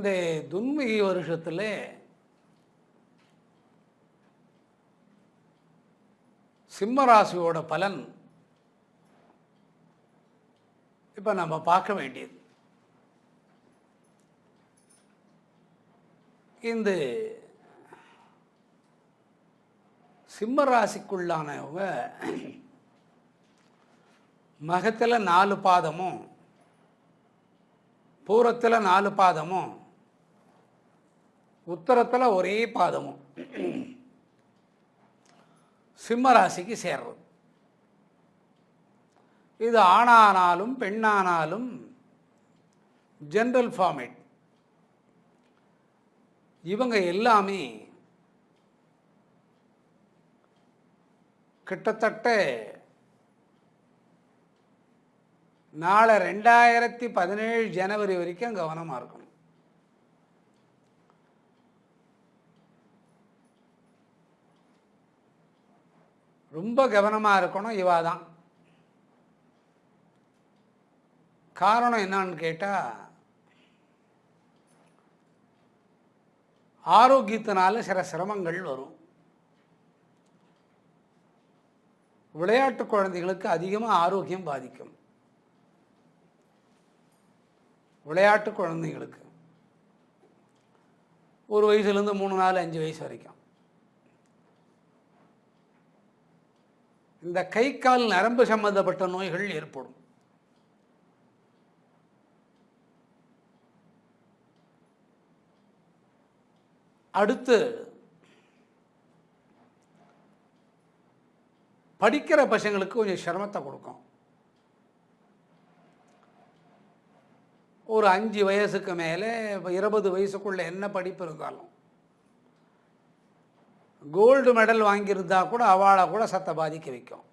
இந்த துன்மிகி வருஷத்தில் சிம்மராசியோட பலன் இப்போ நம்ம பார்க்க வேண்டியது. இந்த சிம்மராசிக்குள்ளானவங்க மகத்தில் 4 பாதமும் பூரத்தில் 4 பாதமும் உத்தரத்தில் ஒரே பாதமும் சிம்மராசிக்கு சேர்றது. இது ஆணானாலும் பெண்ணானாலும் ஜென்ரல் ஃபார்மேட். இவங்க எல்லாமே கிட்டத்தட்ட நாளை 2017 ஜனவரி வரைக்கும் கவனமாக இருக்கணும். ரொம்ப கவனமாக இருக்கணும். இவா தான் காரணம். என்னன்னு கேட்டால், ஆரோக்கியத்தினால சில சிரமங்கள் வரும். விளையாட்டு குழந்தைகளுக்கு அதிகமாக ஆரோக்கியம் பாதிக்கும். விளையாட்டு குழந்தைங்களுக்கு 1 வயசுலேருந்து 3, 4, 5 வயசு வரைக்கும் இந்த கை கால் நரம்பு சம்பந்தப்பட்ட நோய்கள் ஏற்படும். அடுத்து படிக்கிற பசங்களுக்கு கொஞ்சம் சிரமத்தை கொடுக்கும். ஒரு 5 வயசுக்கு மேலே 20 வயசுக்குள்ளே என்ன படிப்பு இருந்தாலும் கோல்டு மெடல் வாங்கியிருந்தா கூட அவளை கூட சத்த பாதிக்க வைக்கும்.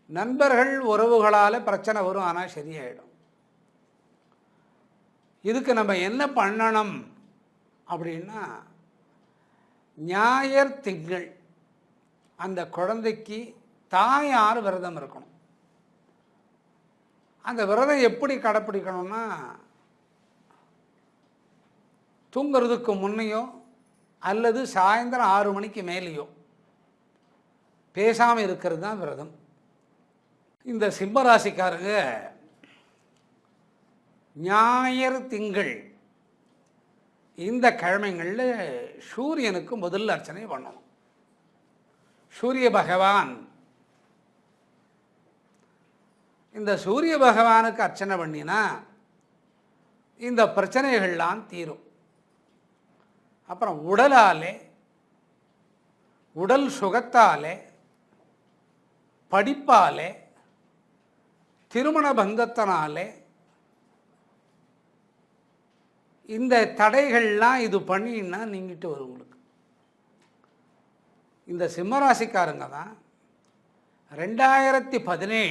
நண்பர்கள் உறவுகளால் பிரச்சனை வரும், ஆனால் சரியாயிடும். இதுக்கு நம்ம என்ன பண்ணணும் அப்படின்னா, ஞாயிறு திங்கள் அந்த குழந்தைக்கு தாயார் விரதம் இருக்கணும். அந்த விரதம் எப்படி கடைப்பிடிக்கணும்னா, தூங்கிறதுக்கு முன்னையோ அல்லது சாயந்தரம் 6 மணிக்கு மேலேயோ பேசாமல் இருக்கிறது தான் விரதம். இந்த சிம்மராசிக்காரங்க ஞாயிறு திங்கள் இந்த கிழமைகளில் சூரியனுக்கு முதல் அர்ச்சனை பண்ணணும். சூரிய பகவான், இந்த சூரிய பகவானுக்கு அர்ச்சனை பண்ணினா இந்த பிரச்சனைகள்லாம் தீரும். அப்புறம் உடலாலே, உடல் சுகத்தாலே, படிப்பாலே, திருமண பந்தத்தினாலே இந்த தடைகள்லாம் இது பண்ணின்னா நீங்கிட்டு வரும் உங்களுக்கு. இந்த சிம்மராசிக்காரங்க தான் 2017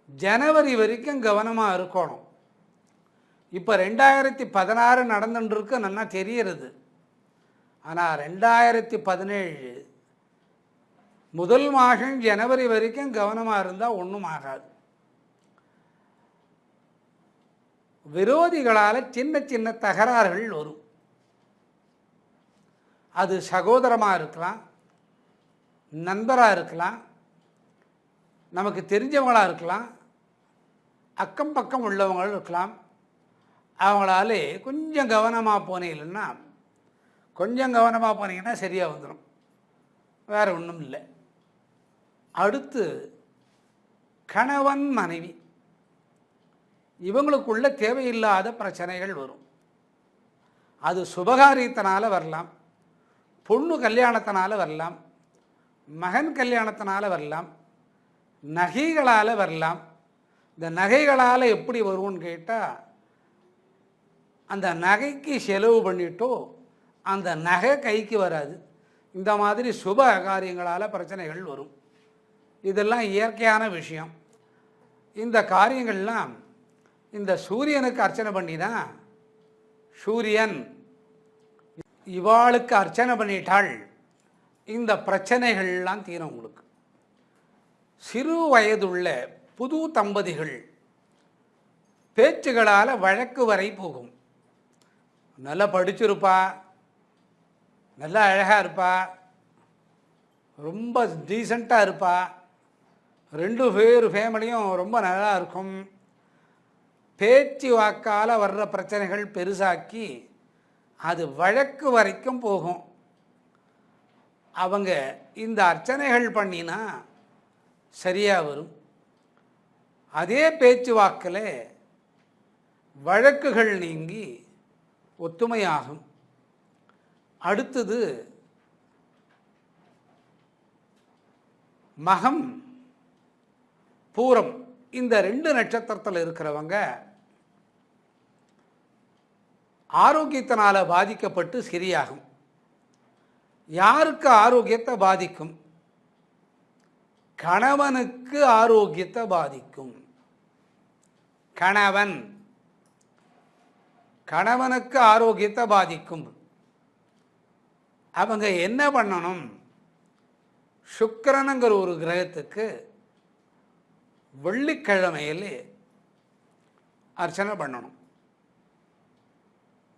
ஜனவரி வரைக்கும் கவனமாக இருக்கணும். இப்போ 2016 நடந்துட்டுருக்கு, நல்லா தெரிகிறது. ஆனால் 2017 முதல் மாதம் ஜனவரி வரைக்கும் கவனமாக இருந்தால் ஒன்றும் ஆகாது. விரோதிகளால் சின்ன சின்ன தகராறுகள் வரும். அது சகோதரமாக இருக்கலாம், நண்பராக இருக்கலாம், நமக்கு தெரிஞ்சவங்களாக இருக்கலாம், அக்கம் பக்கம் உள்ளவங்களும் இருக்கலாம். அவங்களாலே கொஞ்சம் கவனமாக போனீங்கன்னா, கொஞ்சம் கவனமாக போனீங்கன்னா சரியாக வந்துடும். வேறு ஒன்றும் இல்லை. அடுத்து கணவன் மனைவி இவங்களுக்குள்ள தேவையில்லாத பிரச்சனைகள் வரும். அது சுபகாரியத்தினால வரலாம், பொண்ணு கல்யாணத்தினால வரலாம், மகன் கல்யாணத்தினால வரலாம், நகைகளால் வரலாம். இந்த நகைகளால் எப்படி வரும்னு கேட்டால், அந்த நகைக்கு செலவு பண்ணிட்டோ அந்த நகை கைக்கு வராது. இந்த மாதிரி சுப காரியங்களால் பிரச்சனைகள் வரும். இதெல்லாம் இயற்கையான விஷயம். இந்த காரியங்கள்லாம் இந்த சூரியனுக்கு அர்ச்சனை பண்ணி தான், சூரியன் இவாளுக்கு அர்ச்சனை பண்ணிட்டாள், இந்த பிரச்சனைகள்லாம் தீரும் உங்களுக்கு. சிறு வயதுள்ள புது தம்பதிகள் பேச்சுகளால் வழக்கு வரை போகும். நல்லா படிச்சிருப்பா, நல்லா அழகாக இருப்பா, ரொம்ப டீசெண்டாக இருப்பா, 2 பேர் ஃபேமிலியும் ரொம்ப நல்லா இருக்கும். பேச்சு வாக்கால் வர்ற பிரச்சனைகள் பெருசாக்கி அது வழக்கு வரைக்கும் போகும். அவங்க இந்த அர்ச்சனைகள் பண்ணினா சரியாக வரும். அதே பேச்சு வாக்கில் வழக்குகள் நீங்கி ஒத்துமையாகும். அடுத்தது மகம், பூரம், இந்த 2 நட்சத்திரத்தில் இருக்கிறவங்க ஆரோக்கியத்தினால் பாதிக்கப்பட்டு சரியாகும். யாருக்கு ஆரோக்கியத்தை பாதிக்கும்? கணவனுக்கு ஆரோக்கியத்தை பாதிக்கும். கணவனுக்கு ஆரோக்கியத்தை பாதிக்கும். அவங்க என்ன பண்ணணும்? சுக்கிரனுங்கிற ஒரு கிரகத்துக்கு வெள்ளிக்கிழமையில் அர்ச்சனை பண்ணணும்.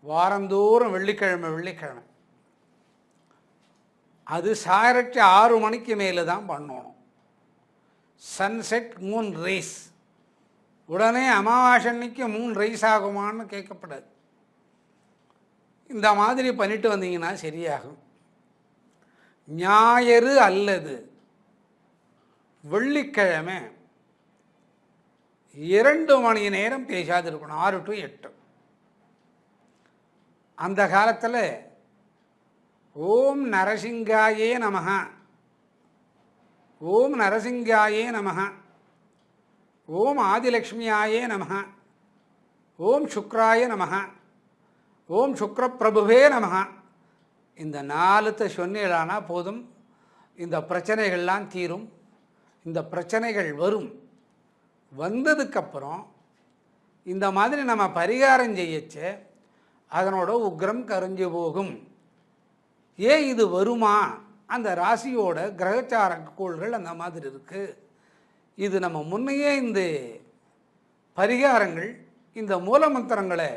வாரந்தோறும் வெள்ளிக்கிழமை அது சாயரட்சி 6 மணிக்கு மேலே தான் பண்ணணும். Sunset Moon rice. உடனே அமாவாசை அன்னைக்கு மூன் ரைஸ் ஆகுமான்னு கேட்கப்படாது. இந்த மாதிரி பண்ணிட்டு வந்தீங்கன்னா சரியாகும். ஞாயிறு அல்லது வெள்ளிக்கிழமை 2 மணி நேரம் பேசாது இருக்கணும், 6 to 8. அந்த காலத்தில் ஓம் நரசிங்காயே நமஹ, ஓம் நரசிங்காயே நமஹ, ஓம் ஆதிலக்ஷ்மியாயே நமஹ, ஓம் சுக்ராய நமஹ, ஓம் சுக்ரப்பிரபுவே நமஹ, இந்த 4 சொன்னீங்களானா போதும். இந்த பிரச்சனைகள்லாம் தீரும். இந்த பிரச்சனைகள் வரும். வந்ததுக்கப்புறம் இந்த மாதிரி நம்ம பரிகாரம் செய்யச்சு அதனோட உக்ரம் கரைஞ்சு போகும். ஏன் இது வருமா? அந்த ராசியோட கிரகச்சார கோள்கள் அந்த மாதிரி இருக்குது. இது நம்ம முன்னையே இந்த பரிகாரங்கள், இந்த மூலமந்திரங்களை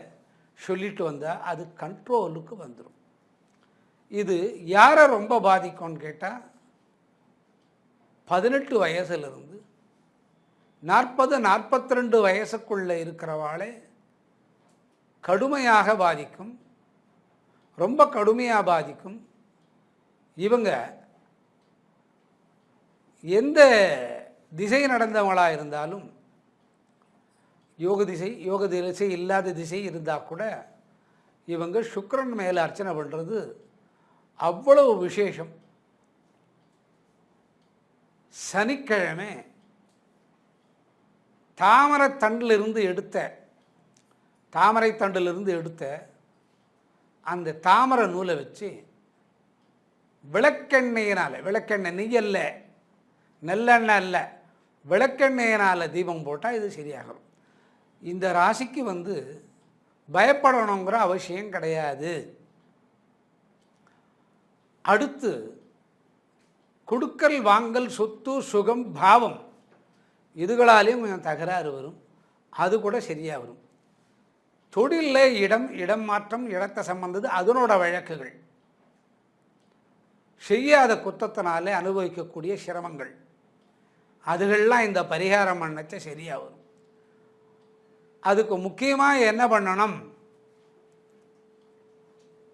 சொல்லிட்டு வந்தால் அது கண்ட்ரோலுக்கு வந்துடும். இது யாரை ரொம்ப பாதிக்கும்னு கேட்டால் 18 வயசுலேருந்து 40-42 வயசுக்குள்ளே இருக்கிறவாளே கடுமையாக பாதிக்கும். ரொம்ப கடுமையாக பாதிக்கும். இவங்க எந்த திசை நடந்தவங்களாக இருந்தாலும், யோக திசை இல்லாத திசை இருந்தால் கூட இவங்க சுக்கிரன் மேலே அர்ச்சனை பண்ணுறது அவ்வளவு விசேஷம். சனிக்கிழமை தாமரை தண்டிலிருந்து எடுத்த அந்த தாமரை நூலை வச்சு விளக்கெண்ணெய் நெய் அல்ல, நல்லெண்ணெய் அல்ல, விளக்கெண்ணெயினால் தீபம் போட்டால் இது சரியாகும். இந்த ராசிக்கு பயப்படணுங்கிற அவசியம் கிடையாது. அடுத்து கொடுக்கல் வாங்கல், சொத்து, சுகம், பாவம், இதுகளாலேயும் கொஞ்சம் தகராறு வரும். அது கூட சரியாக வரும். தொழிலில் இடம் மாற்றம், இடத்தை சம்பந்தது, அதனோட வழக்குகள், செய்யாத குற்றத்தினாலே அனுபவிக்கக்கூடிய சிரமங்கள், அதுகள்லாம் இந்த பரிகாரம் பண்ணச்ச சரியாக வரும். அதுக்கு முக்கியமாக என்ன பண்ணணும்?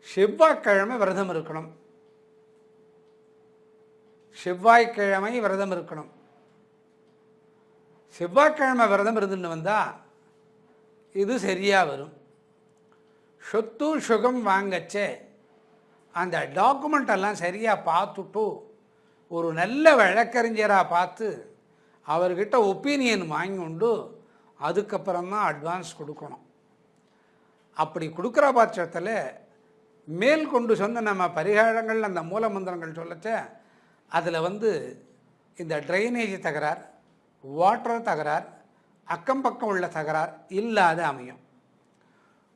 செவ்வாய்க்கிழமை விரதம் இருக்கணும். செவ்வாய்க்கிழமை விரதம் இருக்கணும். செவ்வாய்க்கிழமை விரதம் இருந்துன்னு வந்தால் இது சரியாக வரும். சொத்து சுகம் வாங்கச்சே அந்த டாக்குமெண்ட்டெல்லாம் சரியாக பார்த்துட்டு ஒரு நல்ல வழக்கறிஞராக பார்த்து அவர்கிட்ட ஒப்பீனியன் வாங்கி கொண்டு அதுக்கப்புறம்தான் அட்வான்ஸ் கொடுக்கணும். அப்படி கொடுக்குற பட்சத்தில் மேல் கொண்டு சொன்ன நம்ம பரிகாரங்கள், அந்த மூல மந்திரங்கள் சொல்லச்ச அதில் இந்த ட்ரைனேஜ் தகராறு, வாட்டர் தகராறு, அக்கம் பக்கம் உள்ள தகராறு இல்லாத அமையும்.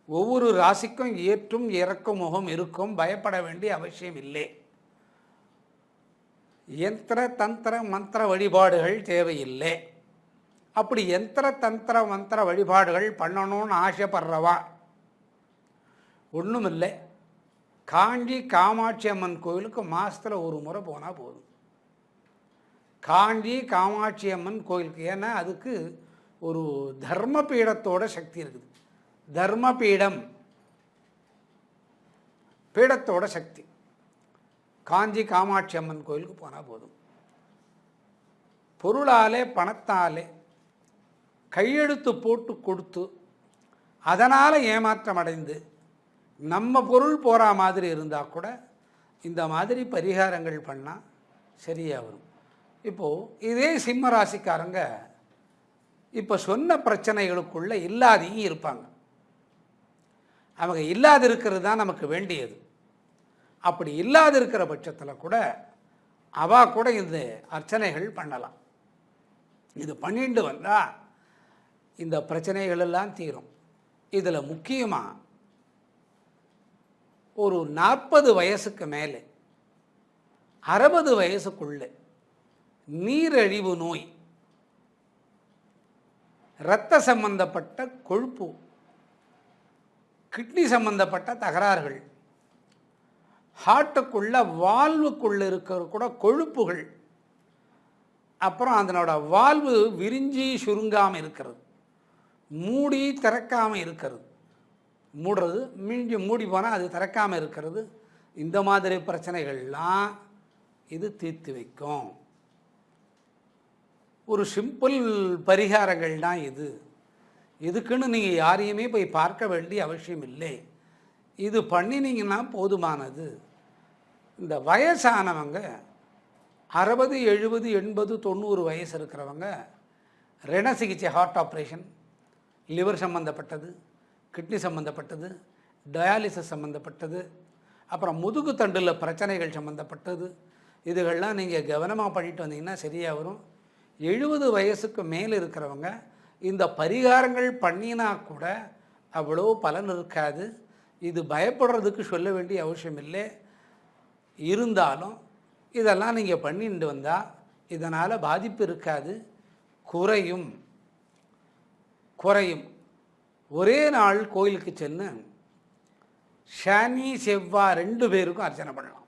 ஒவ்வொரு ராசிக்கும் ஏற்றும் இறக்கும் முகம் இருக்கும். பயப்பட வேண்டிய அவசியம் இல்லை. யந்திர தந்திர மந்திர வழிபாடுகள் தேவையில்லை. அப்படி யந்திர தந்திர மந்திர வழிபாடுகள் பண்ணணும்னு ஆசைப்படுறவா ஒன்றும் இல்லை, காஞ்சி காமாட்சி அம்மன் கோயிலுக்கு மாதத்தில் ஒரு முறை போனால் போதும். காஞ்சி காமாட்சி அம்மன் கோயிலுக்கு, ஏன்னா அதுக்கு ஒரு தர்மபீடத்தோட சக்தி இருக்குது. தர்மபீடம் பீடத்தோட சக்தி. காஞ்சி காமாட்சி அம்மன் கோயிலுக்கு போனால் போதும். பொருளாலே பணத்தாலே கையெழுத்து போட்டு கொடுத்து அதனால் ஏமாற்றம் அடைந்து நம்ம பொருள் போகிற மாதிரி இருந்தால் கூட இந்த மாதிரி பரிகாரங்கள் பண்ணால் சரியாக வரும். இப்போது இதே சிம்ம ராசிக்காரங்க இப்போ சொன்ன பிரச்சனைகளுக்குள்ளே இல்லாதையும் இருப்பாங்க. அவங்க இல்லாது இருக்கிறது தான் நமக்கு வேண்டியது. அப்படி இல்லாது இருக்கிற பட்சத்தில் கூட அவள் கூட இந்த அர்ச்சனைகள் பண்ணலாம். இது பண்ணிட்டு வந்தால் இந்த பிரச்சனைகள் எல்லாம் தீரும். இதில் முக்கியமாக ஒரு 40 வயசுக்கு மேலே 60 வயசுக்குள்ளே நீரிழிவு நோய், இரத்த சம்பந்தப்பட்ட கொழுப்பு, கிட்னி சம்பந்தப்பட்ட தகராறுகள், ஹார்ட்டுக்குள்ள வால்வுக்குள்ளே இருக்கிற கூட கொழுப்புகள், அப்புறம் அதனோட வால்வு விரிஞ்சி சுருங்காமல் இருக்கிறது, மூடி திறக்காமல் இருக்கிறது, மூடுறது மூடி போனால் அது திறக்காமல் இருக்கிறது, இந்த மாதிரி பிரச்சனைகள்லாம் இது தீர்த்து வைக்கும். ஒரு சிம்பிள் பரிகாரங்கள் தான் இது. இதுக்குன்னு நீங்கள் யாரையுமே போய் பார்க்க வேண்டிய அவசியம் இல்லை. இது பண்ணினீங்கன்னா போதுமானது. இந்த வயசானவங்க 60, 70, 80, 90 வயசு இருக்கிறவங்க ரண சிகிச்சை, ஹார்ட் ஆப்ரேஷன், லிவர் சம்மந்தப்பட்டது, கிட்னி சம்மந்தப்பட்டது, டயாலிசிஸ் சம்மந்தப்பட்டது, அப்புறம் முதுகு தண்டில் பிரச்சனைகள் சம்மந்தப்பட்டது, இதுகள்லாம் நீங்கள் கவனமாக பண்ணிட்டு வந்தீங்கன்னா சரியாக வரும். 70 வயசுக்கு மேலே இருக்கிறவங்க இந்த பரிகாரங்கள் பண்ணினா கூட அவ்வளோ பலன் இருக்காது. இது பயப்படுறதுக்கு சொல்ல வேண்டிய அவசியம் இல்லை. இருந்தாலும் இதெல்லாம் நீங்கள் பண்ணிட்டு வந்தால் இதனால் பாதிப்பு இருக்காது, குறையும். ஒரே நாள் கோயிலுக்கு சென்று சனி செவ்வாய் 2 பேருக்கும் அர்ச்சனை பண்ணலாம்.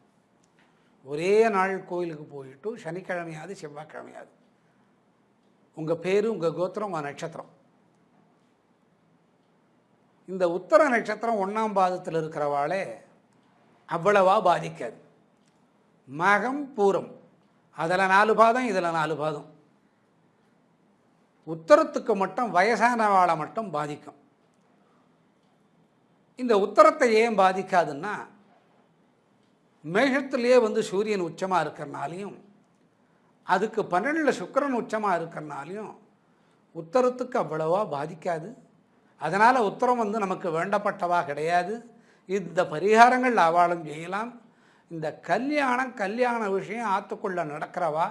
ஒரே நாள் கோயிலுக்கு போயிட்டு சனிக்கிழமையாவது செவ்வாய்க்கிழமையாவது உங்கள் பேர், உங்கள் கோத்திரம், உங்கள் நட்சத்திரம். இந்த உத்தர நட்சத்திரம் 1ஆம் பாதத்தில் இருக்கிறவாளே அவ்வளவா பாதிக்காது. மகம் பூரம் அதில் 4 பாதம், இதில் 4 பாதம். உத்தரத்துக்கு மட்டும் வயசானவாளை மட்டும் பாதிக்கும். இந்த உத்தரத்தை ஏன் பாதிக்காதுன்னா, மேஷத்திலேயே சூரியன் உச்சமாக இருக்கிறனாலையும் அதுக்கு 12 சுக்கிரன் உச்சமாக இருக்கிறனாலையும் உத்தரத்துக்கு அவ்வளவா பாதிக்காது. அதனால் உத்தரம் நமக்கு வேண்டப்பட்டவா கிடையாது. இந்த பரிகாரங்கள் அவளும் செய்யலாம். இந்த கல்யாண விஷயம் ஆற்றுக்குள்ளே நடக்கிறவா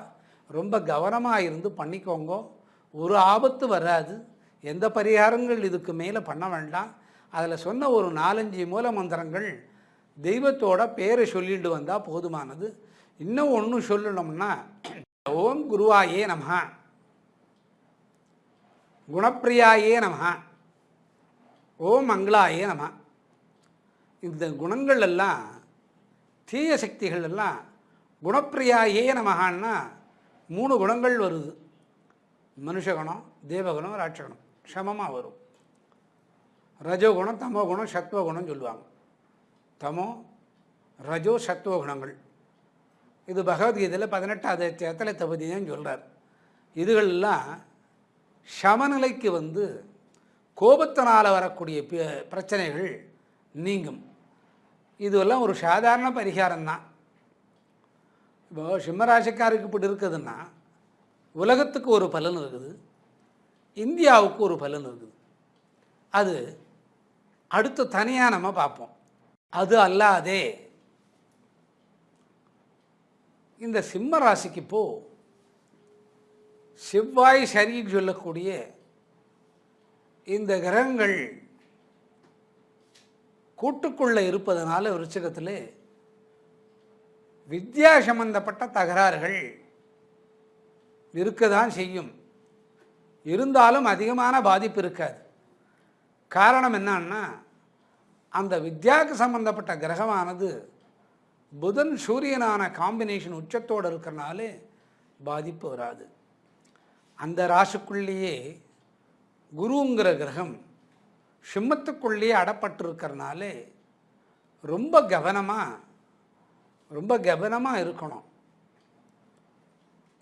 ரொம்ப கவனமாக இருந்து பண்ணிக்கோங்க. ஒரு ஆபத்து வராது. எந்த பரிகாரங்கள் இதுக்கு மேலே பண்ண வேண்டாம். அதில் சொன்ன ஒரு 4-5 மூல மந்திரங்கள் தெய்வத்தோட பேரை சொல்லிட்டு வந்தால் போதுமானது. இன்னும் ஒன்று சொல்லணும்னா, ஓம் குருவாயே நமஹ, குணப்பிரியாயே நமஹ, ஓம் மங்களாயே நமஹ. இந்த குணங்கள் எல்லாம், தீய சக்திகள் எல்லாம் குணப்பிரியாயே நமஹான்னா 3 குணங்கள் வருது. மனுஷகுணம், தேவகுணம், ராட்சகுணம் சமமாக வரும். ரஜோகுணம், தமோகுணம், சத்வகுணம் சொல்லுவாங்க. தமோ, ரஜோ, சத்வகுணங்கள். இது பகவத்கீதையில் 18வது அத்தியாயத்தில் தபதின்னு சொல்கிறார். இதுகளெல்லாம் சமநிலைக்கு கோபத்தினால் வரக்கூடிய பிரச்சனைகள் நீங்கும். இதுவெல்லாம் ஒரு சாதாரண பரிகாரம்தான். இப்போ சிம்மராசிக்காருக்கு இப்படி இருக்குதுன்னா உலகத்துக்கு ஒரு பலன் இருக்குது, இந்தியாவுக்கு ஒரு பலன் இருக்குது. அது அடுத்து தனியாக நம்ம பார்ப்போம். அது அல்லாதே இந்த சிம்ம ராசிக்கு இப்போ செவ்வாய் சரின்னு சொல்லக்கூடிய இந்த கிரகங்கள் கூட்டுக்குள்ளே இருப்பதனால விருச்சிகத்தில் வித்யா சம்பந்தப்பட்ட தகராறுகள் இருக்க தான் செய்யும். இருந்தாலும் அதிகமான பாதிப்பு இருக்காது. காரணம் என்னன்னா, அந்த வித்யாவுக்கு சம்பந்தப்பட்ட கிரகமானது புதன் சூரியனான காம்பினேஷன் உச்சத்தோடு இருக்கிறனாலே பாதிப்பு வராது. அந்த ராசிக்குள்ளேயே குருங்கிற கிரகம் சிம்மத்துக்குள்ளேயே அடப்பட்டிருக்கிறனாலே ரொம்ப கவனமாக இருக்கணும்.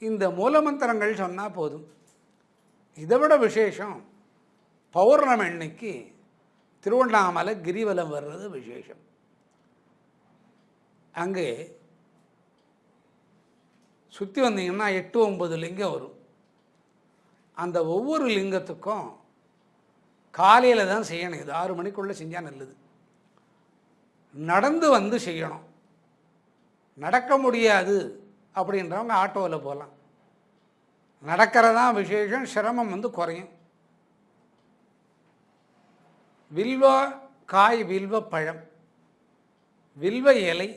இந்த மூலமந்திரங்கள் சொன்னால் போதும். இதை விட விசேஷம், பௌர்ணமி அன்னைக்கு திருவண்ணாமலை கிரிவலம் வர்றது விசேஷம். அங்கே சுற்றி வந்தீங்கன்னா 8-9 லிங்கம் வரும். அந்த ஒவ்வொரு லிங்கத்துக்கும் காலையில் தான் செய்யணும். இது 6 மணிக்குள்ளே செஞ்சால் நல்லது. நடந்து வந்து செய்யணும். நடக்க முடியாது அப்படின்றவங்க ஆட்டோவில் போகலாம். நடக்கிறதான் விசேஷம், சிரமம் குறையும். வில்வ காய், வில்வ பழம், வில்வ இலை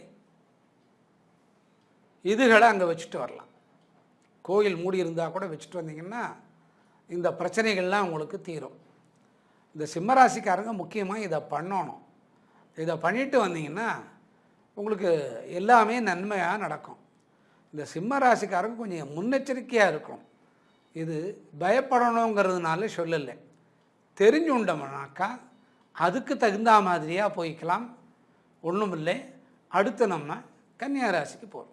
இதுகளை அங்கே வச்சுட்டு வரலாம். கோயில் மூடி இருந்தால் கூட வச்சுட்டு வந்தீங்கன்னா இந்த பிரச்சனைகள்லாம் உங்களுக்கு தீரும். இந்த சிம்மராசிக்காரங்க முக்கியமாக இதை பண்ணணும். இதை பண்ணிட்டு வந்தீங்கன்னா உங்களுக்கு எல்லாமே நன்மையாக நடக்கும். இந்த சிம்மராசிக்காரங்க கொஞ்சம் முன்னெச்சரிக்கையாக இருக்கும். இது பயப்படணுங்கிறதுனால சொல்லலை. தெரிஞ்சுண்டோம்னாக்கா அதுக்கு தகுந்த மாதிரியாக போய்க்கலாம். ஒன்றும் இல்லை. அடுத்து நம்ம கன்னியா ராசிக்கு போகிறோம்.